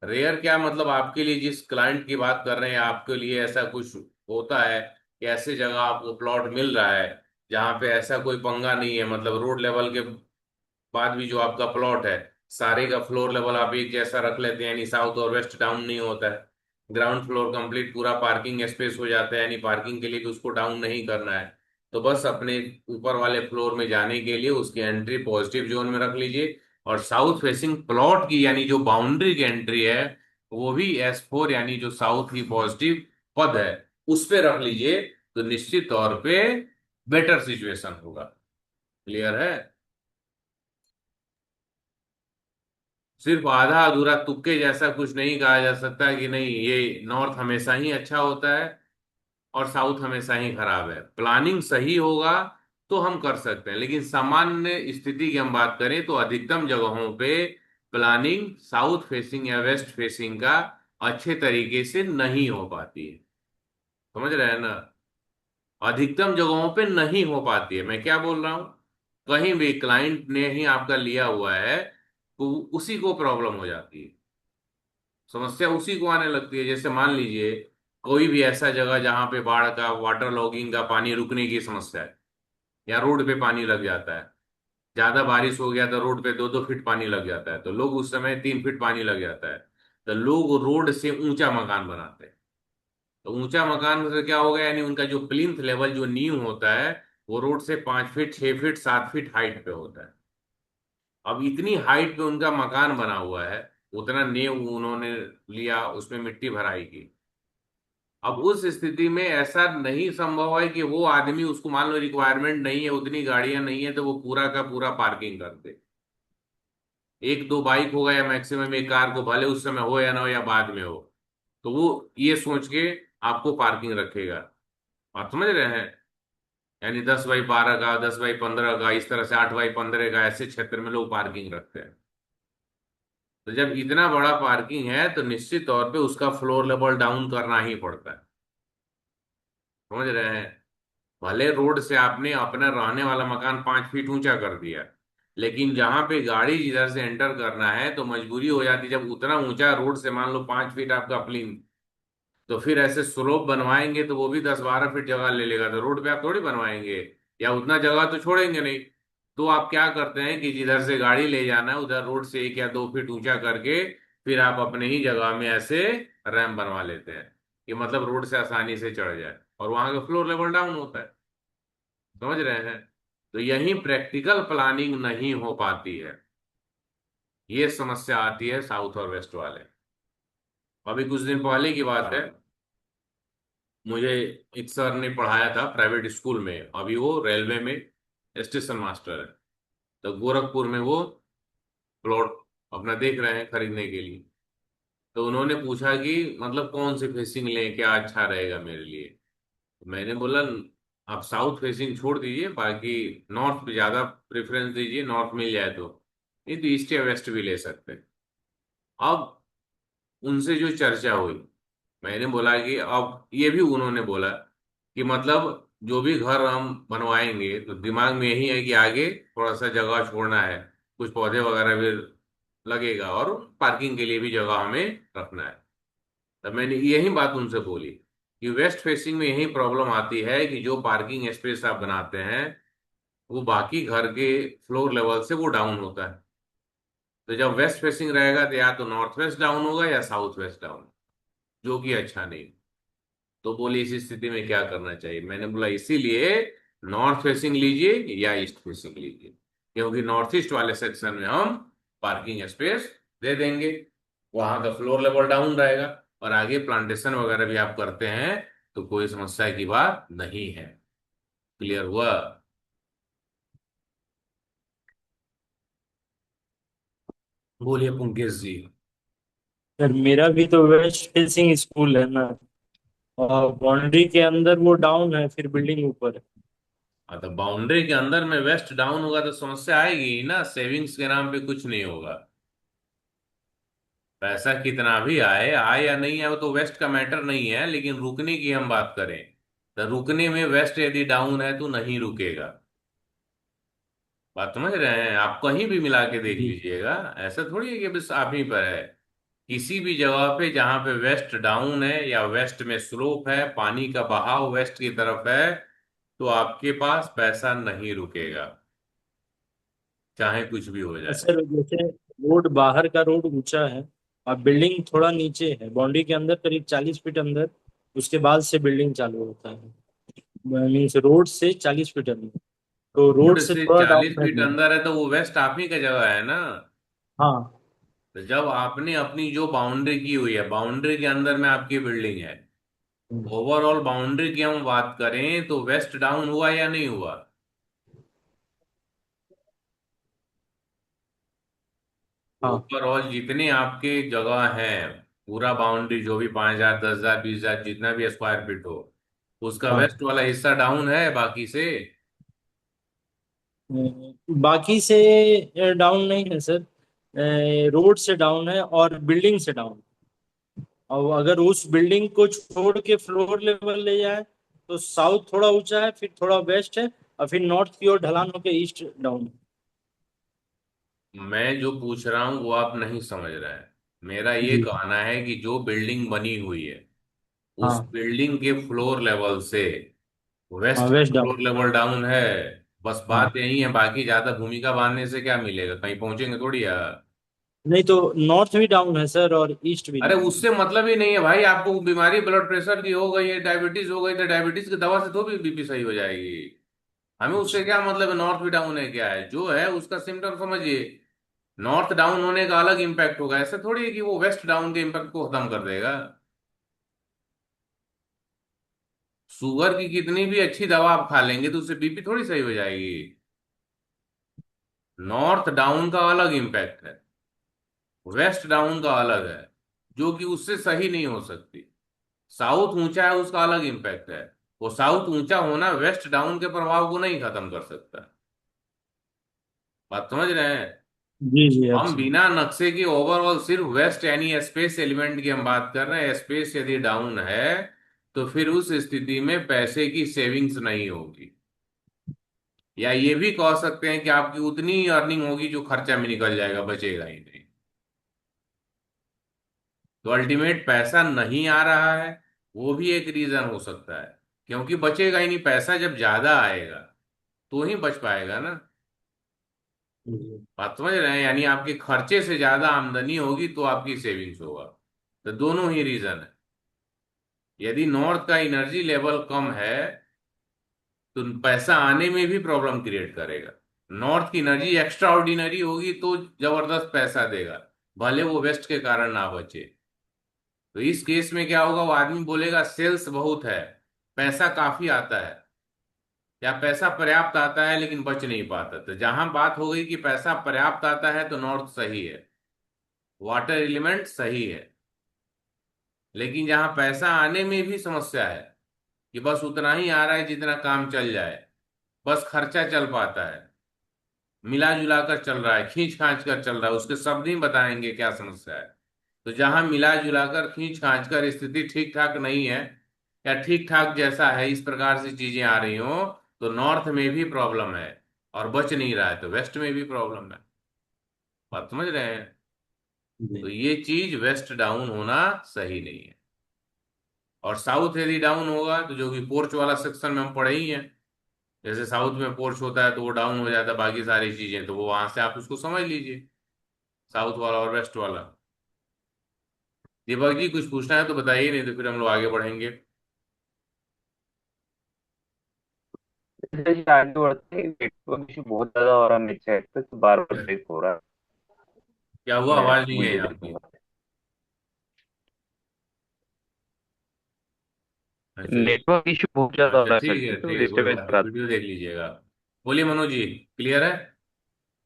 रेयर क्या मतलब, आपके लिए जिस क्लाइंट की बात कर रहे हैं आपके लिए ऐसा कुछ होता है कि ऐसे जगह आपको प्लॉट मिल रहा है जहां पे ऐसा कोई पंगा नहीं है, मतलब रोड लेवल के बाद भी जो आपका प्लॉट है सारे का फ्लोर लेवल आप एक जैसा रख लेते हैं, यानी साउथ और वेस्ट डाउन नहीं होता है। ग्राउंड फ्लोर कंप्लीट पूरा पार्किंग स्पेस हो जाता है, यानी पार्किंग के लिए भी उसको डाउन नहीं करना है। तो बस अपने ऊपर वाले फ्लोर में जाने के लिए उसकी एंट्री पॉजिटिव जोन में रख लीजिए। और साउथ फेसिंग प्लॉट की, यानी जो बाउंड्री की एंट्री है, वो भी S4, यानी जो साउथ की पॉजिटिव पद है, उस पे रख लीजिए। तो निश्चित तौर पे बेटर सिचुएशन होगा। क्लियर है? सिर्फ आधा अधूरा तुक्के जैसा कुछ नहीं कहा जा सकता कि नहीं ये नॉर्थ हमेशा ही अच्छा होता है और साउथ हमेशा ही खराब है। प्लानिंग सही होगा तो हम कर सकते हैं, लेकिन सामान्य स्थिति की हम बात करें तो अधिकतम जगहों पे प्लानिंग साउथ फेसिंग या वेस्ट फेसिंग का अच्छे तरीके से नहीं हो पाती है। समझ रहे हैं ना? अधिकतम जगहों पे नहीं हो पाती है। मैं क्या बोल रहा हूं, कहीं भी क्लाइंट ने ही आपका लिया हुआ है तो उसी को प्रॉब्लम हो जाती है, समस्या उसी को आने लगती है। जैसे मान लीजिए कोई भी ऐसा जगह जहां पे बाढ़ का, वाटर लॉगिंग का, पानी रुकने की समस्या है, या रोड पे पानी लग जाता है, ज्यादा बारिश हो गया तो रोड पे 2-2 फीट पानी लग जाता है, तो लोग उस समय 3 फीट पानी लग जाता है, तो लोग रोड से ऊंचा मकान बनाते हैं। तो ऊंचा मकान से क्या होगा, यानी उनका जो प्लिंथ लेवल, जो नींव होता है, वो रोड से 5 फीट, 6 फीट, 7 फीट हाइट पे होता है। अब इतनी हाइट पे उनका मकान बना हुआ है, उतना नींव उन्होंने लिया, उसमें मिट्टी भराई की। अब उस स्थिति में ऐसा नहीं संभव है कि वो आदमी, उसको मान लो रिक्वायरमेंट नहीं है, उतनी गाड़ियां नहीं है, तो वो पूरा का पूरा पार्किंग कर दे। एक दो बाइक होगा या मैक्सिमम एक कार को, भले उस समय हो या ना हो या बाद में हो, तो वो ये सोच के आपको पार्किंग रखेगा। आप समझ रहे हैं? यानी 10x12 का, 10x15 का, इस तरह से 8x15 का, ऐसे क्षेत्र में लोग पार्किंग रखते हैं। तो जब इतना बड़ा पार्किंग है तो निश्चित तौर पे उसका फ्लोर लेवल डाउन करना ही पड़ता है। समझ रहे हैं? भले रोड से आपने अपना रहने वाला मकान 5 फीट ऊंचा कर दिया, लेकिन जहां पे गाड़ी जिधर से एंटर करना है तो मजबूरी हो जाती है, जब उतना ऊंचा रोड से मान लो 5 फीट आपका प्लिंथ, तो फिर ऐसे स्लोप बनवाएंगे तो वो भी 10-12 फीट जगह ले लेगा, तो रोड पे आप थोड़ी बनवाएंगे, या उतना जगह तो छोड़ेंगे नहीं। तो आप क्या करते हैं कि जिधर से गाड़ी ले जाना है उधर रोड से 1 या 2 फीट ऊंचा करके फिर आप अपने ही जगह में ऐसे रैंप बनवा लेते हैं, कि मतलब रोड से आसानी से चढ़ जाए, और वहां का फ्लोर लेवल डाउन होता है। समझ रहे हैं? तो यही प्रैक्टिकल प्लानिंग नहीं हो पाती है, ये समस्या आती है साउथ और वेस्ट वाले। अभी कुछ दिन पहले की बात है, मुझे एक सर ने पढ़ाया था प्राइवेट स्कूल में, अभी वो रेलवे में स्टेशन मास्टर है। तो गोरखपुर में वो प्लॉट अपना देख रहे हैं खरीदने के लिए। तो उन्होंने पूछा कि मतलब कौन सी फेसिंग लें, क्या अच्छा रहेगा मेरे लिए। तो मैंने बोला आप साउथ फेसिंग छोड़ दीजिए, बाकी नॉर्थ पे ज्यादा प्रेफरेंस दीजिए, नॉर्थ मिल जाए तो, नहीं तो ईस्ट या वेस्ट भी ले सकते हैं। अब उनसे जो चर्चा हुई, मैंने बोला कि अब ये भी उन्होंने बोला कि मतलब जो भी घर हम बनवाएंगे तो दिमाग में यही है कि आगे थोड़ा सा जगह छोड़ना है, कुछ पौधे वगैरह भी लगेगा, और पार्किंग के लिए भी जगह हमें रखना है। तब मैंने यही बात उनसे बोली कि वेस्ट फेसिंग में यही प्रॉब्लम आती है कि जो पार्किंग स्पेस आप बनाते हैं वो बाकी घर के फ्लोर लेवल से वो डाउन होता है। तो जब वेस्ट फेसिंग रहेगा तो या तो नॉर्थ वेस्ट डाउन होगा या साउथ वेस्ट डाउन, जो कि अच्छा नहीं। तो बोली इस स्थिति में क्या करना चाहिए। मैंने बोला इसीलिए नॉर्थ फेसिंग लीजिए या ईस्ट फेसिंग लीजिए, क्योंकि नॉर्थ ईस्ट वाले सेक्शन में हम पार्किंग स्पेस दे देंगे, वहां का फ्लोर लेवल डाउन रहेगा, और आगे प्लांटेशन वगैरह भी आप करते हैं तो कोई समस्या की बात नहीं है। क्लियर हुआ? बोलिए पुंकेश जी। सर मेरा भी तो वेस्ट फेसिंग स्कूल है ना, और बाउंड्री के अंदर वो डाउन है, फिर बिल्डिंग ऊपर है। हाँ, तो बाउंड्री के अंदर में वेस्ट डाउन होगा तो समस्या आएगी ही ना, सेविंग्स के नाम पे कुछ नहीं होगा। पैसा कितना भी आए आए या नहीं आए वो तो वेस्ट का मैटर नहीं है, लेकिन रुकने की हम बात करें तो रुकने में वेस्ट यदि डाउन है तो नहीं रुकेगा। बात समझ रहे हैं? आप कहीं भी मिला के देख जी। लीजिएगा, ऐसा थोड़ी है कि बस आप ही पर है। किसी भी जगह पे जहां पे वेस्ट डाउन है या वेस्ट में स्लोप है, पानी का बहाव वेस्ट की तरफ है, तो आपके पास पैसा नहीं रुकेगा, चाहे कुछ भी हो जाए। सर जैसे रोड, बाहर का रोड ऊंचा है और बिल्डिंग थोड़ा नीचे है, बाउंड्री के अंदर करीब 40 फीट अंदर, उसके बाद से बिल्डिंग चालू होता है। मीन्स रोड से 40 फीट अंदर, तो रोड रोड से से थोड़ा 40 डाउन है फीट बिल्डिंग। अंदर है तो वो वेस्ट आप ही का जगह है ना। हाँ। तो जब आपने अपनी जो बाउंड्री की हुई है, बाउंड्री के अंदर में आपकी बिल्डिंग है, ओवरऑल बाउंड्री की हम बात करें तो वेस्ट डाउन हुआ या नहीं हुआ? हाँ। ओवरऑल जितने आपके जगह हैं, पूरा बाउंड्री जो भी 5,000 10,000 20,000 जितना भी स्क्वायर फीट हो, उसका हाँ। वेस्ट वाला हिस्सा डाउन है बाकी से? बाकी से डाउन नहीं है सर, रोड से डाउन है और बिल्डिंग से डाउन। और अगर उस बिल्डिंग को छोड़ के फ्लोर लेवल ले जाए तो साउथ थोड़ा ऊंचा है, फिर थोड़ा वेस्ट है, और फिर नॉर्थ की ओर ढलान होकर ईस्ट डाउन है। मैं जो पूछ रहा हूं वो आप नहीं समझ रहे हैं। मेरा ये जी। कहना है कि जो बिल्डिंग बनी हुई है, उस हाँ। बिल्डिंग के फ्लोर लेवल से हाँ वेस्ट का waist down. Floor level down है। बस हाँ। बात यही है, बाकी ज्यादा भूमिका बांधने से क्या मिलेगा, कहीं पहुंचेंगे थोड़ी यार। नहीं तो नॉर्थ भी डाउन है सर और ईस्ट भी अरे डाउन है। उससे मतलब ही नहीं है भाई, आपको बीमारी ब्लड प्रेशर की हो गई है, डायबिटीज हो गई, तो डायबिटीज की दवा से तो भी बीपी सही हो जाएगी। हमें उससे क्या मतलब है नॉर्थ भी डाउन है क्या है, जो है उसका सिम्टम समझिए। नॉर्थ डाउन होने का अलग इम्पैक्ट होगा, ऐसा थोड़ी है कि वो वेस्ट डाउन के इम्पैक्ट को खत्म कर देगा। शुगर की कितनी भी अच्छी दवा आप खा लेंगे तो उससे बीपी थोड़ी सही हो जाएगी। नॉर्थ डाउन का अलग इम्पैक्ट है, वेस्ट डाउन का अलग है, जो कि उससे सही नहीं हो सकती। साउथ ऊंचा है उसका अलग इम्पैक्ट है, वो साउथ ऊंचा होना वेस्ट डाउन के प्रभाव को नहीं खत्म कर सकता। बात समझ रहे हैं? जी जी हम अच्छा। बिना नक्शे के ओवरऑल सिर्फ वेस्ट यानी स्पेस एलिमेंट की हम बात कर रहे हैं। स्पेस यदि डाउन है तो फिर उस स्थिति में पैसे की सेविंग्स नहीं होगी, या ये भी कह सकते हैं कि आपकी उतनी ही अर्निंग होगी जो खर्चा में निकल जाएगा, बचेगा ही नहीं। तो अल्टीमेट पैसा नहीं आ रहा है, वो भी एक रीजन हो सकता है, क्योंकि बचेगा ही नहीं। पैसा जब ज्यादा आएगा तो ही बच पाएगा ना। जी। बात समझ रहे हैं? यानी आपके खर्चे से ज्यादा आमदनी होगी तो आपकी सेविंग्स होगा। तो दोनों ही रीजन है। यदि नॉर्थ का एनर्जी लेवल कम है तो पैसा आने में भी प्रॉब्लम क्रिएट करेगा। नॉर्थ की एनर्जी एक्स्ट्रा ऑर्डिनरी होगी तो जबरदस्त पैसा देगा, भले वो वेस्ट के कारण ना बचे। तो इस केस में क्या होगा, वो आदमी बोलेगा सेल्स बहुत है, पैसा काफी आता है, या पैसा पर्याप्त आता है लेकिन बच नहीं पाता। तो जहां बात हो गई कि पैसा पर्याप्त आता है तो नॉर्थ सही है, वाटर एलिमेंट सही है। लेकिन जहां पैसा आने में भी समस्या है कि बस उतना ही आ रहा है जितना काम चल जाए, बस खर्चा चल पाता है, मिला जुला कर चल रहा है, खींच खांच कर चल रहा है, उसके शब्द ही बताएंगे क्या समस्या है। तो जहां मिला जुला कर खींच खांच कर स्थिति ठीक ठाक नहीं है, या ठीक ठाक जैसा है इस प्रकार से चीजें आ रही हो, तो नॉर्थ में भी प्रॉब्लम है, और बच नहीं रहा है तो वेस्ट में भी प्रॉब्लम है। बात समझ रहे हैं? तो जी। ये चीज वेस्ट डाउन होना सही नहीं है। और साउथ यदि डाउन होगा तो जो कि पोर्च वाला सेक्शन में हम पढ़े ही हैं, जैसे साउथ में पोर्च होता है तो वो डाउन हो जाता है, बाकी सारी चीजें तो वो वहां से आप उसको समझ लीजिए, साउथ वाला और वेस्ट वाला। दीपक जी कुछ पूछना है तो बताइए, नहीं तो फिर हम लोग आगे बढ़ेंगे। जैसे आगे बढ़ते हैं, नेटवर्क इशू बहुत ज्यादा हो रहा है मेरे साइड पे, तो बार बार ब्रेक हो रहा है। क्या हुआ, मैं आवाज नहीं आई वीडियो आपकी। देखूंगा। अच्छा नेटवर्क इशू बहुत ज्यादा हो अच्छा, रहा है ठीक सर जी, है तो ठीक है, कोई डिस्टरबेंस बात हो नहीं, रहा वीडियो देख लीजिएगा। बोलिए मनोज जी, क्लियर है।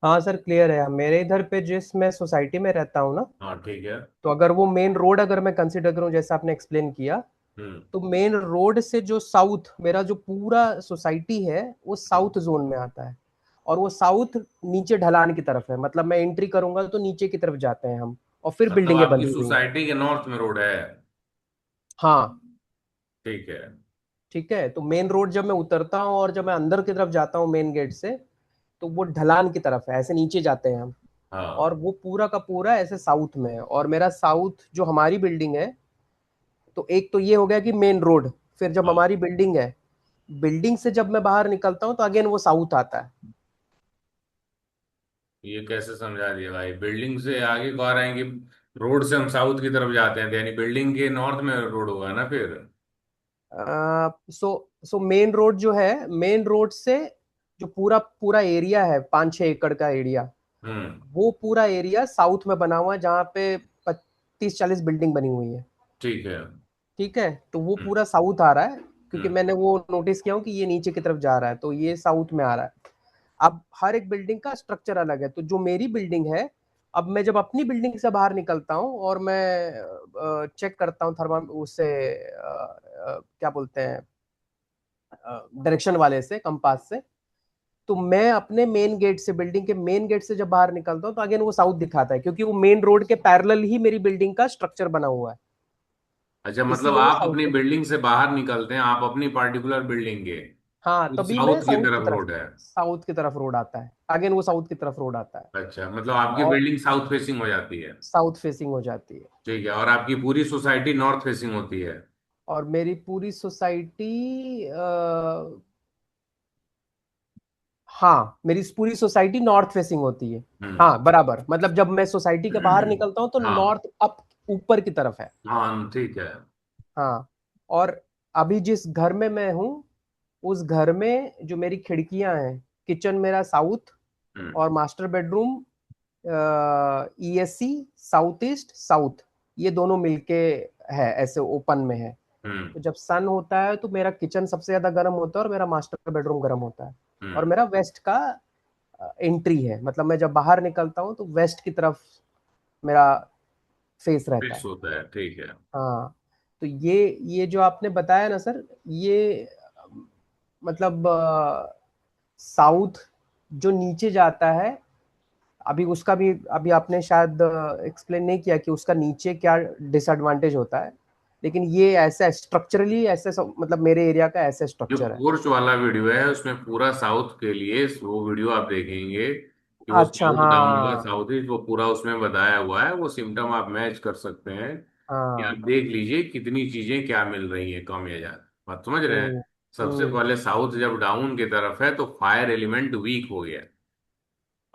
हाँ सर क्लियर है। मेरे इधर पे जिस मैं सोसाइटी में रहता हूँ ना, हाँ ठीक है। तो अगर वो मेन रोड अगर मैं कंसिडर करूँ जैसे आपने एक्सप्लेन किया, हम्म। तो मेन रोड से जो साउथ मेरा जो पूरा सोसाइटी है वो साउथ जोन में आता है। और वो साउथ नीचे ढलान की तरफ है, मतलब मैं एंट्री करूंगा तो नीचे की तरफ जाते हैं हम, और फिर मतलब बिल्डिंगें आपकी बनी हुई हैं। सोसाइटी के नॉर्थ में रोड है। हाँ ठीक है। ठीक है। तो मेन रोड जब मैं उतरता हूँ और जब मैं अंदर की तरफ जाता हूँ मेन गेट से, तो वो ढलान की तरफ है, ऐसे नीचे जाते हैं हम। और हाँ। वो पूरा का पूरा ऐसे साउथ में है, और मेरा साउथ जो हमारी बिल्डिंग है, तो एक तो ये हो गया कि मेन रोड, फिर जब हाँ, हमारी बिल्डिंग है, बिल्डिंग से जब मैं बाहर निकलता हूँ तो अगेन वो साउथ आता है। ये कैसे समझा दिया भाई, बिल्डिंग से आगे कह रहे हैं कि रोड से हम साउथ की तरफ जाते हैं, तो यानी बिल्डिंग के नॉर्थ में रोड होगा ना फिर। सो मेन रोड जो है, मेन रोड से जो पूरा पूरा एरिया है 5-6 एकड़ का एरिया, हम्म। वो पूरा एरिया साउथ में बना हुआ है, जहाँ पे 35-40 बिल्डिंग बनी हुई है। ठीक है। ठीक है। तो वो हम्म। पूरा साउथ आ रहा है, क्योंकि हम्म। मैंने वो नोटिस किया हूँ कि ये नीचे की तरफ जा रहा है, तो ये साउथ में आ रहा है। अब हर एक बिल्डिंग का स्ट्रक्चर अलग है, तो जो मेरी बिल्डिंग है, अब मैं जब अपनी बिल्डिंग से बाहर निकलता हूँ और मैं चेक करता हूँ थर्मा उससे क्या बोलते हैं, डायरेक्शन वाले से, कंपास से, तो मैं अपने मेन गेट से, बिल्डिंग के मेन गेट से जब बाहर निकलता हूँ तो अगेन वो साउथ दिखाता है, क्योंकि वो मेन रोड के पैरेलल ही मेरी बिल्डिंग का स्ट्रक्चर बना हुआ है। अच्छा, मतलब इसीलिए वो आप साउथ अपनी दिखता है। बिल्डिंग से बाहर निकलते हैं, आप अपनी पार्टिकुलर बिल्डिंग के हाँ तो तभी मैं साउथ की साउथ की तरफ तरफ, रोड है। साउथ की तरफ रोड आता है, अगेन वो साउथ की तरफ रोड आता है। अच्छा, मतलब आपकी और बिल्डिंग साउथ फेसिंग हो जाती है। साउथ फेसिंग हो जाती है। ठीक है, और आपकी पूरी सोसाइटी नॉर्थ फेसिंग होती है। और मेरी पूरी सोसाइटी, हाँ मेरी पूरी सोसाइटी नॉर्थ फेसिंग होती है। हम्म। हाँ बराबर, मतलब जब मैं सोसाइटी के बाहर निकलता हूँ तो हाँ। नॉर्थ अप, ऊपर की तरफ है। हाँ ठीक है। हाँ। और अभी जिस घर में मैं हूँ, उस घर में जो मेरी खिड़कियां हैं, किचन मेरा साउथ, हम्म। और master bedroom ESC south east south, ये दोनों मिलके है, ऐसे ओपन में है। हम्म। तो जब सन होता है तो मेरा किचन सबसे ज्यादा गर्म होता है और मेरा मास्टर बेडरूम गर्म होता है। और हम्म। मेरा वेस्ट का एंट्री है, मतलब मैं जब बाहर निकलता हूँ तो वेस्ट की तरफ मेरा फेस रहता फिक्स है। होता है, ठीक है। हाँ। तो ये जो आपने बताया ना सर, ये मतलब साउथ जो नीचे जाता है, अभी उसका भी अभी आपने शायद एक्सप्लेन नहीं किया कि उसका नीचे क्या डिसएडवांटेज होता है, लेकिन ये ऐसा स्ट्रक्चरली ऐसे मतलब मेरे एरिया का ऐसा जो स्ट्रक्चर है। कोर्स वाला वीडियो है उसमें पूरा साउथ के लिए वो वीडियो आप देखेंगे कि वो अच्छा साउथ डाउन होगा, हाँ। साउथ ईस्ट, वो पूरा उसमें बताया हुआ है, वो सिम्टम आप मैच कर सकते हैं कि आप हाँ। देख लीजिए कितनी चीजें क्या मिल रही हैं, कम या ज्यादा। बात समझ रहे हैं। हम्म। सबसे हम्म। पहले साउथ जब डाउन की तरफ है तो फायर एलिमेंट वीक हो गया।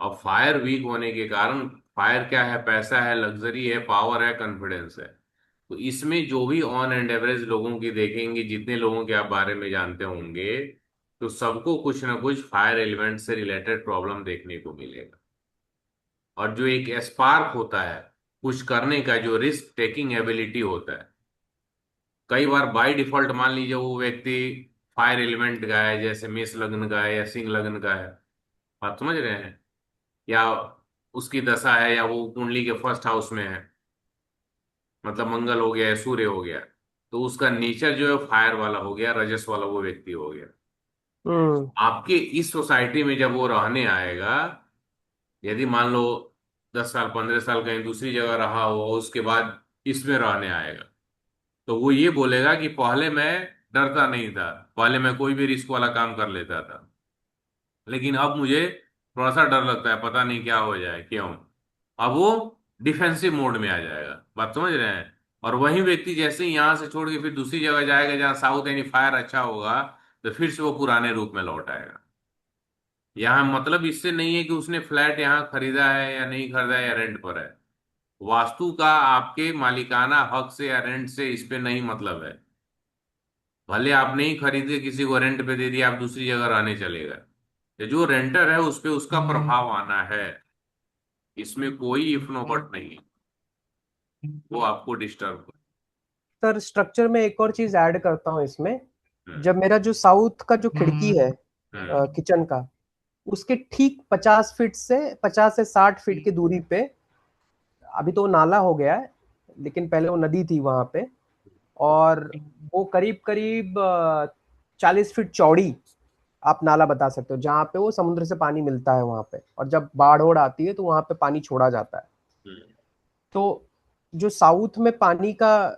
और फायर वीक होने के कारण, फायर क्या है, पैसा है, लग्जरी है, पावर है, कॉन्फिडेंस है। तो इसमें जो भी ऑन एंड एवरेज लोगों की देखेंगे, जितने लोगों के आप बारे में जानते होंगे, तो सबको कुछ ना कुछ फायर एलिमेंट से रिलेटेड प्रॉब्लम देखने को मिलेगा। और जो एक स्पार्क होता है कुछ करने का, जो रिस्क टेकिंग एबिलिटी होता है, कई बार बाय डिफॉल्ट मान लीजिए वो व्यक्ति फायर एलिमेंट का है, जैसे मेष लग्न का है या सिंह लग्न का है, आप समझ रहे हैं, या उसकी दशा है, या वो कुंडली के फर्स्ट हाउस में है, मतलब मंगल हो गया या सूर्य हो गया, तो उसका नेचर जो है फायर वाला हो गया, रजस वाला वो व्यक्ति हो गया। हम्म। आपके इस सोसाइटी में जब वो रहने आएगा, यदि मान लो 10 साल 15 साल कहीं दूसरी जगह रहा हो, उसके बाद इसमें रहने आएगा, तो वो ये बोलेगा कि पहले मैं डरता नहीं था, पहले मैं कोई भी रिस्क वाला काम कर लेता था, लेकिन अब मुझे थोड़ा सा डर लगता है, पता नहीं क्या हो जाए, क्यों। अब वो डिफेंसिव मोड में आ जाएगा, बात समझ रहे हैं। और वही व्यक्ति जैसे ही यहां से छोड़ के फिर दूसरी जगह जाएगा जहां साउथ यानी फायर अच्छा होगा, तो फिर से वो पुराने रूप में लौट आएगा। यहाँ मतलब इससे नहीं है कि उसने फ्लैट यहाँ खरीदा है या नहीं खरीदा है या रेंट पर है। वास्तु का आपके मालिकाना हक से या रेंट से इस पे नहीं मतलब है। भले आपने ही खरीद के किसी को रेंट पे दे दिया, आप दूसरी जगह रहने चले गए, ये जो रेंटर है उस पे उसका प्रभाव आना है। इसमें कोई इफ नो बट नहीं है, वो आपको डिस्टर्ब कर। सर स्ट्रक्चर में एक और चीज ऐड करता हूँ इसमें। हम्म। जब मेरा जो साउथ का जो खिड़की है हम्म। किचन का, उसके ठीक 50 फीट से 50 से 60 फीट की दूरी पे, अभी तो नाला हो गया है, लेकिन पहले वो नदी थी वहां पे, और वो करीब करीब 40 फीट चौड़ी आप नाला बता सकते हो, जहाँ पे वो समुद्र से पानी मिलता है वहां पे, और जब बाढ़ ओढ़ आती है तो वहां पे पानी छोड़ा जाता है। हम्म। तो जो साउथ में पानी का,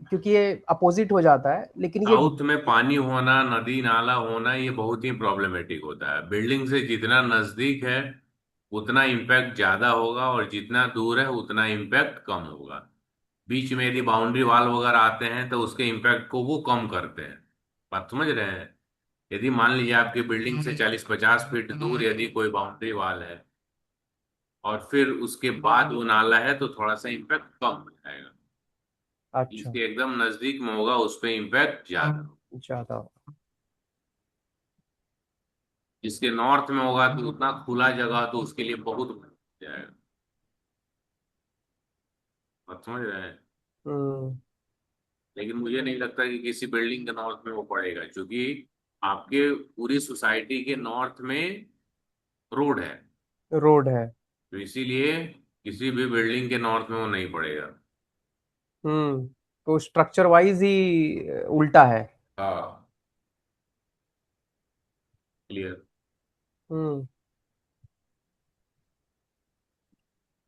क्योंकि ये अपोजिट हो जाता है, लेकिन ये साउथ में पानी होना, नदी नाला होना, ये बहुत ही प्रॉब्लमेटिक होता है। बिल्डिंग से जितना नजदीक है उतना इम्पैक्ट ज्यादा होगा, और जितना दूर है उतना इम्पैक्ट कम होगा। बीच में यदि बाउंड्री वाल वगैरह आते हैं तो उसके इम्पैक्ट को वो कम करते हैं। बात समझ रहे हैं? यदि मान लीजिए आपकी बिल्डिंग से 40-50 फीट दूर यदि कोई बाउंड्री वाल है और फिर उसके बाद वो नाला है, तो थोड़ा सा इम्पैक्ट कम हो जाएगा। अच्छा, जिसके एकदम नजदीक में होगा उस पे इम्पैक्ट ज्यादा। ज्यादा। जिसके नॉर्थ में होगा तो उतना खुला जगह, तो उसके लिए बहुत बढ़िया हो जाएगा। बात समझ रहे हैं? हम्म। लेकिन मुझे नहीं लगता कि किसी बिल्डिंग के नॉर्थ में वो पड़ेगा, क्योंकि आपके पूरी सोसाइटी के नॉर्थ में रोड है। रोड है। तो इसीलिए किसी भी बिल्डिंग के नॉर्थ में वो नहीं पड़ेगा। तो स्ट्रक्चर वाइज ही उल्टा है। हाँ। क्लियर। हम्म।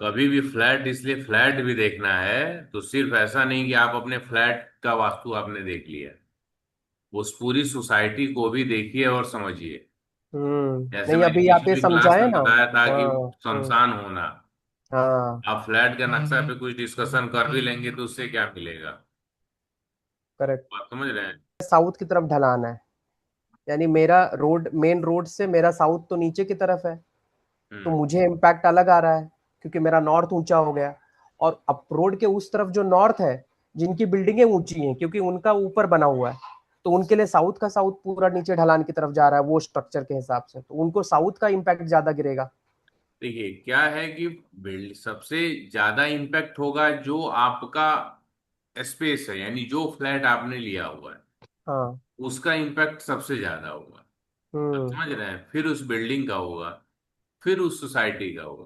कभी भी फ्लैट, इसलिए फ्लैट भी देखना है तो सिर्फ ऐसा नहीं कि आप अपने फ्लैट का वास्तु आपने देख लिया, उस पूरी सोसाइटी को भी देखिए और समझिए। जैसे नहीं, मैंने अभी आप ये पिछली क्लास समझाए में ना। बताया था कि हाँ। शमशान होना, हाँ। आप फ्लैट के नक्शा पे कुछ डिस्कशन कर भी लेंगे तो उससे क्या मिलेगा? करेक्ट। बात समझ रहे हैं? साउथ की तरफ ढलान है, यानी मेरा रोड, मेन रोड से मेरा साउथ तो नीचे की तरफ है, तो हम्म। मुझे इम्पैक्ट अलग आ रहा है, क्योंकि मेरा नॉर्थ ऊंचा हो गया। और अब रोड के उस तरफ जो नॉर्थ है, जिनकी बिल्डिंगें ऊंची हैं क्योंकि उनका ऊपर बना हुआ है, तो उनके लिए साउथ का साउथ पूरा नीचे ढलान की तरफ जा रहा है वो स्ट्रक्चर के हिसाब से, तो उनको साउथ का इम्पैक्ट ज्यादा गिरेगा। देखिए क्या है कि बिल्ड सबसे ज्यादा इम्पैक्ट होगा जो आपका स्पेस है, यानी जो फ्लैट आपने लिया हुआ है हाँ। उसका इम्पैक्ट सबसे ज्यादा होगा। आप हम्म। समझ रहे हैं? फिर उस बिल्डिंग का होगा, फिर उस सोसाइटी का होगा।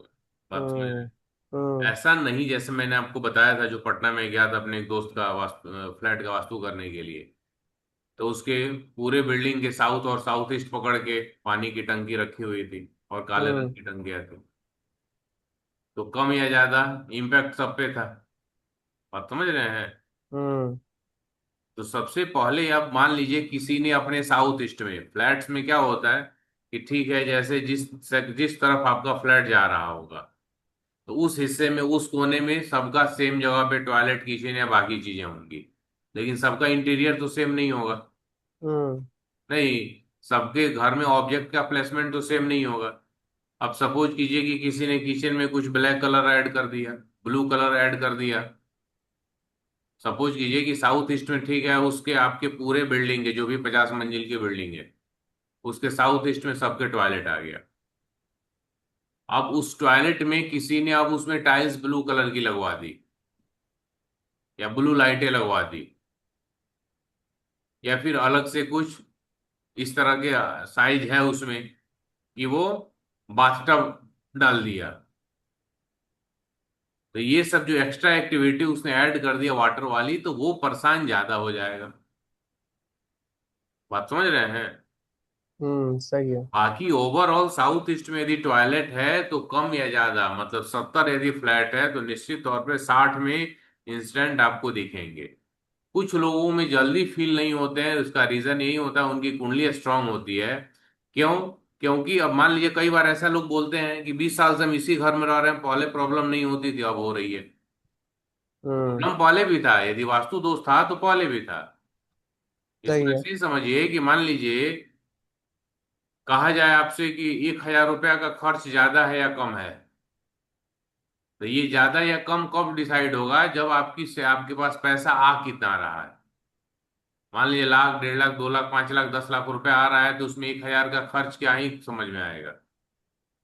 बात समझ रहे हम्म। हैं? हम्म। ऐसा नहीं, जैसे मैंने आपको बताया था, जो पटना में गया था अपने एक दोस्त का वास्तु फ्लैट का वास्तु करने के लिए, तो उसके पूरे बिल्डिंग के साउथ और साउथ ईस्ट पकड़ के पानी की टंकी रखी हुई थी और काले रंग हम्म। की टंकियां थी। तो कम या ज्यादा इम्पैक्ट सब पे था। बात समझ रहे हैं? हम्म। तो सबसे पहले आप मान लीजिए किसी ने अपने साउथ ईस्ट में, फ्लैट्स में क्या होता है कि ठीक है, जैसे जिस जिस तरफ आपका फ्लैट जा रहा होगा, तो उस हिस्से में उस कोने में सबका सेम जगह पे टॉयलेट किचन या बाकी चीजें होंगी, लेकिन सबका इंटीरियर तो सेम नहीं होगा। हम्म। नहीं, सबके घर में ऑब्जेक्ट का प्लेसमेंट तो सेम नहीं होगा। अब सपोज कीजिए कि किसी ने किचन में कुछ ब्लैक कलर ऐड कर दिया, ब्लू कलर ऐड कर दिया। सपोज कीजिए कि साउथ ईस्ट में ठीक है, उसके आपके पूरे बिल्डिंग के जो भी 50 मंजिल की बिल्डिंग है उसके साउथ ईस्ट में सबके टॉयलेट आ गया। अब उस टॉयलेट में किसी ने अब उसमें टाइल्स ब्लू कलर की लगवा दी या ब्लू लाइटें लगवा दी, या फिर अलग से कुछ इस तरह के साइज है उसमें कि वो बाथटब डाल दिया। तो ये सब जो एक्स्ट्रा एक्टिविटी उसने ऐड कर दिया वाटर वाली, तो वो परेशान ज्यादा हो जाएगा। बात समझ रहे हैं? सही है। बाकी ओवरऑल साउथ ईस्ट में यदि टॉयलेट है तो कम या ज्यादा, मतलब 70 यदि फ्लैट है तो निश्चित तौर पे 60 में इंस्टेंट आपको दिखेंगे। कुछ लोगों में जल्दी फील नहीं होते हैं, उसका रीजन यही होता है उनकी कुंडली स्ट्रांग होती है। क्यों? क्योंकि अब मान लीजिए कई बार ऐसा लोग बोलते हैं कि 20 साल से हम इसी घर में रह रहे हैं, पहले प्रॉब्लम नहीं होती थी, अब हो रही है। हम्म। प्रॉब्लम पहले भी था, यदि वास्तु दोष था तो पहले भी था। इसको सही है। ऐसे ही समझिए कि मान लीजिए कहा जाए आपसे कि 1,000 रुपया का खर्च ज्यादा है या कम है, तो ये ज्यादा या कम कब डिसाइड होगा? जब आपकी से आपके पास पैसा आ कितना रहा है। मान लीजिए लाख, 1.5 लाख, 2 लाख, 5 लाख, 10 लाख रुपए आ रहा है, तो उसमें 1,000 का खर्च क्या ही समझ में आएगा।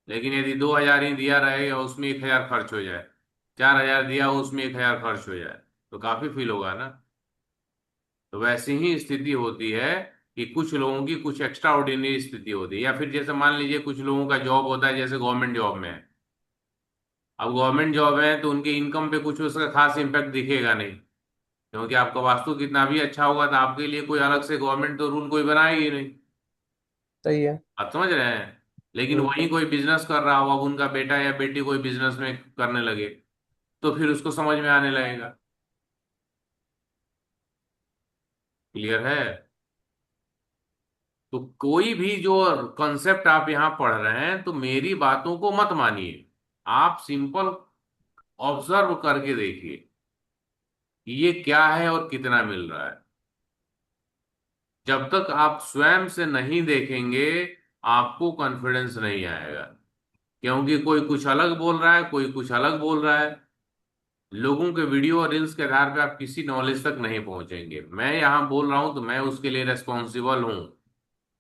लेकिन यदि 2,000 ही दिया रहे और उसमें 1,000 खर्च हो जाए, 4,000 दिया हो उसमें 1,000 खर्च हो जाए, तो काफी फील होगा ना। तो वैसी ही स्थिति होती है कि कुछ लोगों की कुछ एक्स्ट्रा ऑर्डिनरी स्थिति होती है। या फिर जैसे मान लीजिए कुछ लोगों का जॉब होता है, जैसे गवर्नमेंट जॉब में है। अब गवर्नमेंट जॉब है तो उनके इनकम पे कुछ उसका खास इम्पैक्ट दिखेगा नहीं, क्योंकि आपका वास्तु कितना भी अच्छा होगा तो आपके लिए कोई अलग से गवर्नमेंट तो रूल कोई बनाएगी नहीं। सही है। आप समझ रहे हैं। लेकिन हम्म। वहीं कोई बिजनेस कर रहा हो, अब उनका बेटा या बेटी कोई बिजनेस में करने लगे, तो फिर उसको समझ में आने लगेगा। क्लियर है। तो कोई भी जो कंसेप्ट आप यहाँ पढ़ रहे हैं, तो मेरी बातों को मत मानिए। आप सिंपल ऑब्जर्व करके देखिए कि ये क्या है और कितना मिल रहा है। जब तक आप स्वयं से नहीं देखेंगे, आपको कॉन्फिडेंस नहीं आएगा। क्योंकि कोई कुछ अलग बोल रहा है, कोई कुछ अलग बोल रहा है। लोगों के वीडियो और रील्स के आधार पे आप किसी नॉलेज तक नहीं पहुंचेंगे। मैं यहाँ बोल रहा हूं तो मैं उसके लिए रेस्पॉन्सिबल हूँ।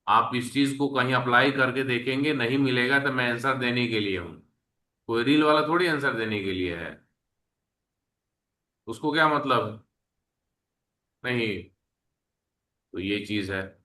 आप इस चीज को कहीं अप्लाई करके देखेंगे, नहीं मिलेगा तो मैं आंसर देने के लिए हूँ। कोई रील वाला थोड़ी आंसर देने के लिए है। उसको क्या मतलब। नहीं। तो ये चीज है।